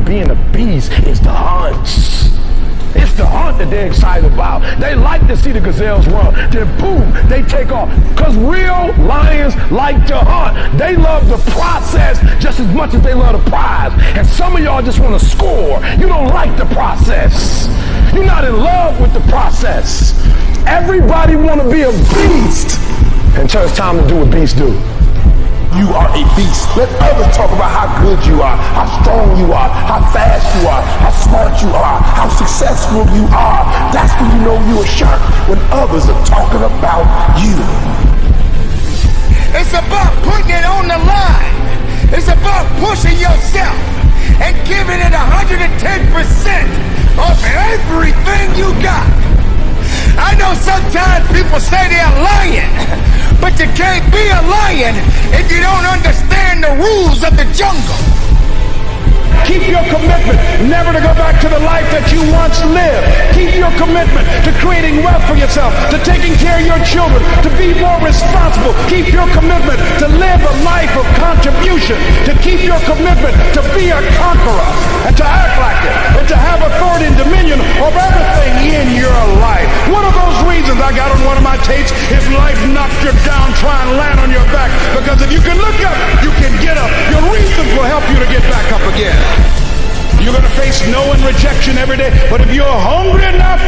being a beast is the hunts. It's the hunt that they're excited about. They like to see the gazelles run. Then boom, they take off. Because real lions like to hunt. They love the process just as much as they love the prize. And some of y'all just want to score. You don't like the process. You're not in love with the process. Everybody want to be a beast until it's time to do what beasts do. You are a beast. Let others talk about how good you are, how strong you are, how fast you are, how smart you are, how successful you are. That's when you know you're a shark, when others are talking about you. It's about putting it on the line. It's about pushing yourself and giving it 110% of everything you got. I know sometimes people say they're lying, but you can't be a lion if you don't understand the rules of the jungle. Keep your commitment never to go back to the life that you once lived. Keep your commitment to creating wealth for yourself, to taking care of your children, to be more responsible. Keep your commitment to live a life of contribution, to keep your commitment to be a conqueror and to act like it, and to have authority and dominion of everything in your life. One of those reasons I got on one of my tapes, if life knocked you down, try and land on your back, because if you can look up, you can get up. Your reasons will help you to get back up again. You're going to face no and rejection every day, but if you're hungry enough,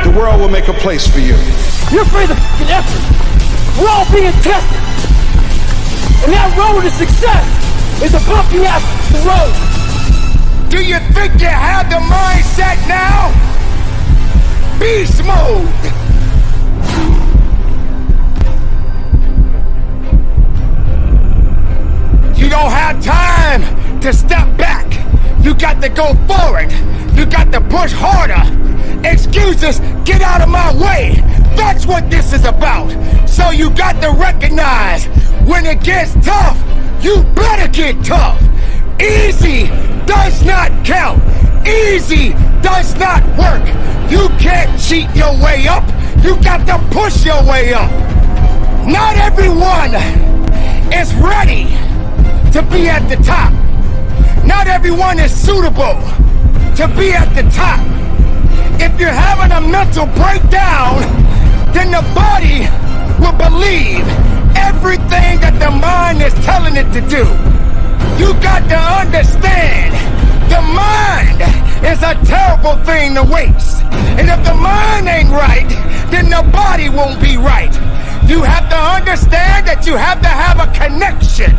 the world will make a place for you. You're afraid of effort. We're all being tested. And that road to success is a bumpy ass road. Do you think you have the mindset now? Beast mode. You don't have time to step back. You got to go forward. You got to push harder. Excuses, get out of my way. That's what this is about. So you got to recognize when it gets tough, you better get tough. Easy does not count. Easy does not work. You can't cheat your way up. You got to push your way up. Not everyone is ready to be at the top. Not everyone is suitable to be at the top. If you're having a mental breakdown, then the body will believe everything that the mind is telling it to do. You got to understand, the mind is a terrible thing to waste. And if the mind ain't right, then the body won't be right. You have to understand that you have to have a connection.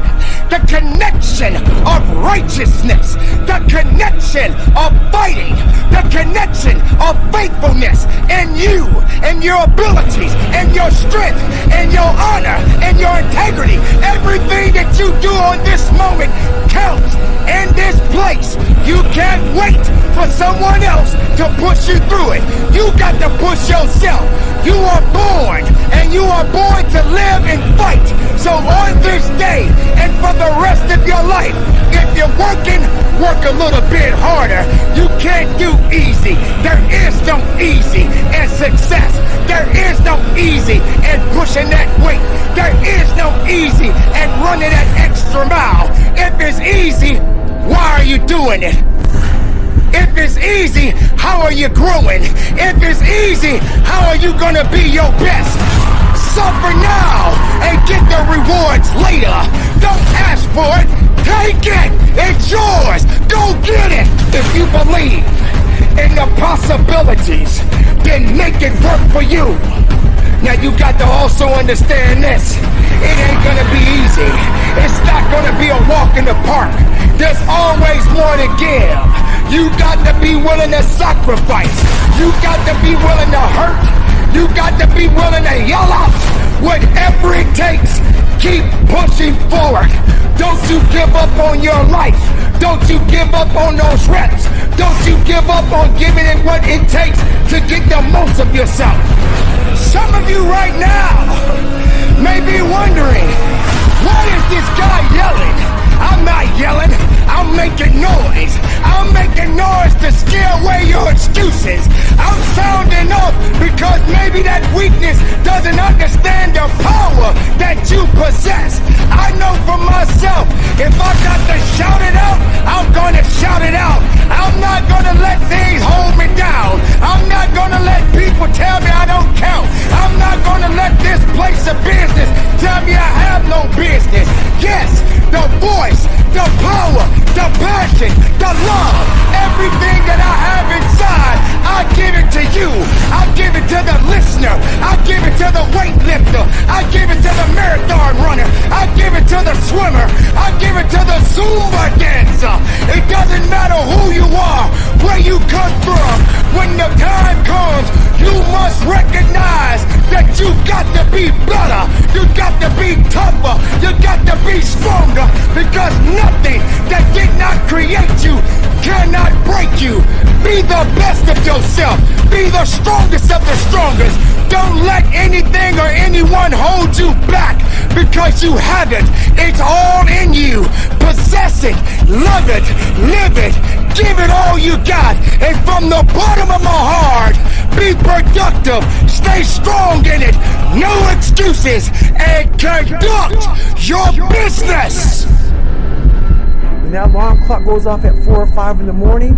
The connection of righteousness, the connection of fighting, the connection of faithfulness in you and your abilities and your strength and your honor and your integrity. Everything that you do on this moment counts in this place. You can't wait for someone else to push you through it. You got to push yourself. You are born, and you are born to live and fight. So on this day and for the rest of your life, if you're working, work a little bit harder. You can't do easy. There is no easy in success. There is no easy in pushing that weight. There is no easy in running that extra mile. If it's easy, why are you doing it? If it's easy, how are you growing? If it's easy, how are you gonna be your best? Suffer now and get the rewards later. Don't ask for it, take it. It's yours. Go get it. If you believe in the possibilities, then make it work for you. Now you got to also understand this. It ain't gonna be easy. It's not gonna be a walk in the park. There's always more to give. You got to be willing to sacrifice. You got to be willing to hurt. You got to be willing to yell out. Whatever it takes, keep pushing forward. Don't you give up on your life. Don't you give up on those reps. Don't you give up on giving it what it takes to get the most of yourself. Some of you right now may be wondering, why is this guy yelling? I'm not yelling, I'm making noise. I'm making noise to scare away your excuses. I'm sounding off because maybe that weakness doesn't understand the power that you possess. I know for myself, if I got to shout it out, I'm gonna shout it out. the voice, the power, the passion, the love, everything that I have inside, I give it to you. I give it to the listener. I give it to the weightlifter. I give it to the marathon runner. I give it to the swimmer. I give it to the Zumba dancer. It doesn't matter who you are, where you come from. When the time comes, you must recognize that you got to be better. You got to be tougher. You got to be stronger, because nothing that did not create you cannot break you. Be the best of yourself. Be the strongest of the strongest. Don't let anything or anyone hold you back, because you have it. It's all in you. Possess it, love it, live it, give it all you got. And from the bottom of my heart, be productive, stay strong in it, no excuses, and conduct your business. When that alarm clock goes off at 4 or 5 in the morning,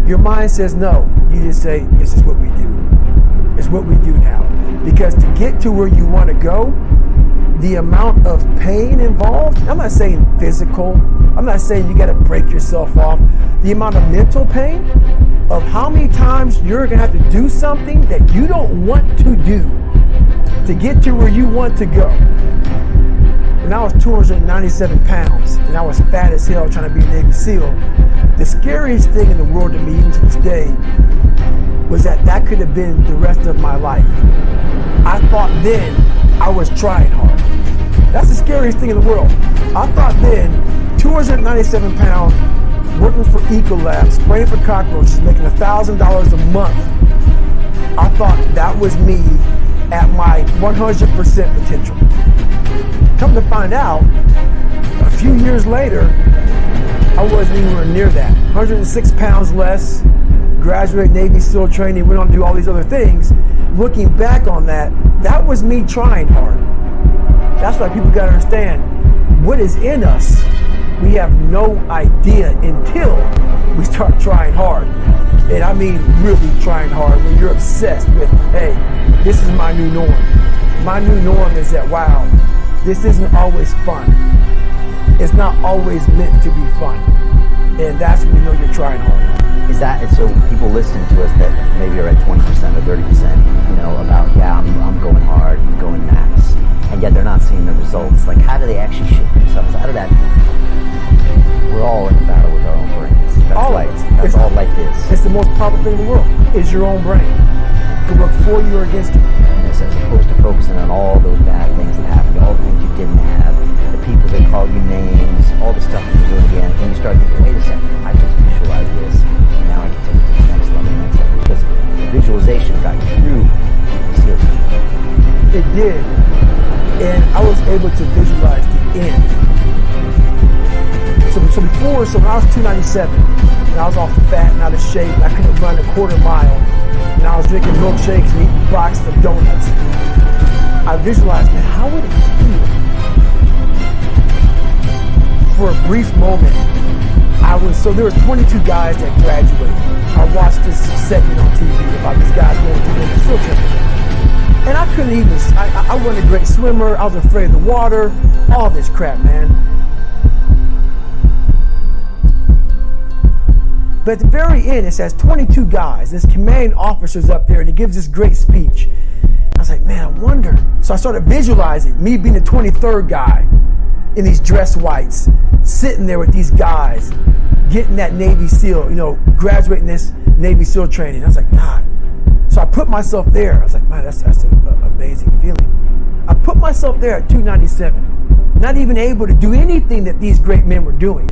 your mind says no. You just say, this is what we do. It's what we do now. Because to get to where you want to go, the amount of pain involved, I'm not saying physical, I'm not saying you got to break yourself off. The amount of mental pain of how many times you're going to have to do something that you don't want to do to get to where you want to go. When I was 297 pounds and I was fat as hell trying to be a Navy SEAL, the scariest thing in the world to me, even to this day, was that could have been the rest of my life. I thought then I was trying hard. That's the scariest thing in the world. I thought then, 297 pounds, working for Ecolab, spraying for cockroaches, making $1,000 a month. I thought that was me at my 100% potential. Come to find out, a few years later, I wasn't anywhere near that. 106 pounds less, graduated Navy SEAL training, went on to do all these other things. Looking back on that, that was me trying hard. That's why people gotta understand, what is in us, we have no idea until we start trying hard. And I mean really trying hard, when you're obsessed with, hey, this is my new norm. My new norm is that, wow, this isn't always fun. It's not always meant to be fun. And that's when you know you're trying hard. Is that, and so people listening to us that maybe are at 20% or 30%, you know, about, yeah, I'm going hard, I'm going max, and yet they're not seeing the results. Like, how do they actually shift themselves out of that? We're all in a battle with our own brains. That's life. That's all life is. It's the most powerful thing in the world, is your own brain. It can work for you or against you. And as opposed to focusing on all those bad things that happened, all the things you didn't have, the people that call you names, all the stuff that you're doing again, and you start thinking, wait a second, I just visualized this, and now I can take it to the next level, because visualization got you through the SEAL training. It did, and I was able to visualize the end. So when I was 297, and I was all fat and out of shape, and I couldn't run a quarter mile, and I was drinking milkshakes and eating boxes of donuts, I visualized, man, how would it feel? For a brief moment, so there was 22 guys that graduated. I watched this segment on TV about these guys going to the SEAL training. And I couldn't even, I wasn't a great swimmer, I was afraid of the water, all this crap, man. But at the very end, it says 22 guys, this commanding officer's up there, and he gives this great speech. I was like, man, I wonder. So I started visualizing me being the 23rd guy in these dress whites, sitting there with these guys, getting that Navy SEAL, you know, graduating this Navy SEAL training. I was like, God. So I put myself there. I was like, man, that's an amazing feeling. I put myself there at 297, not even able to do anything that these great men were doing.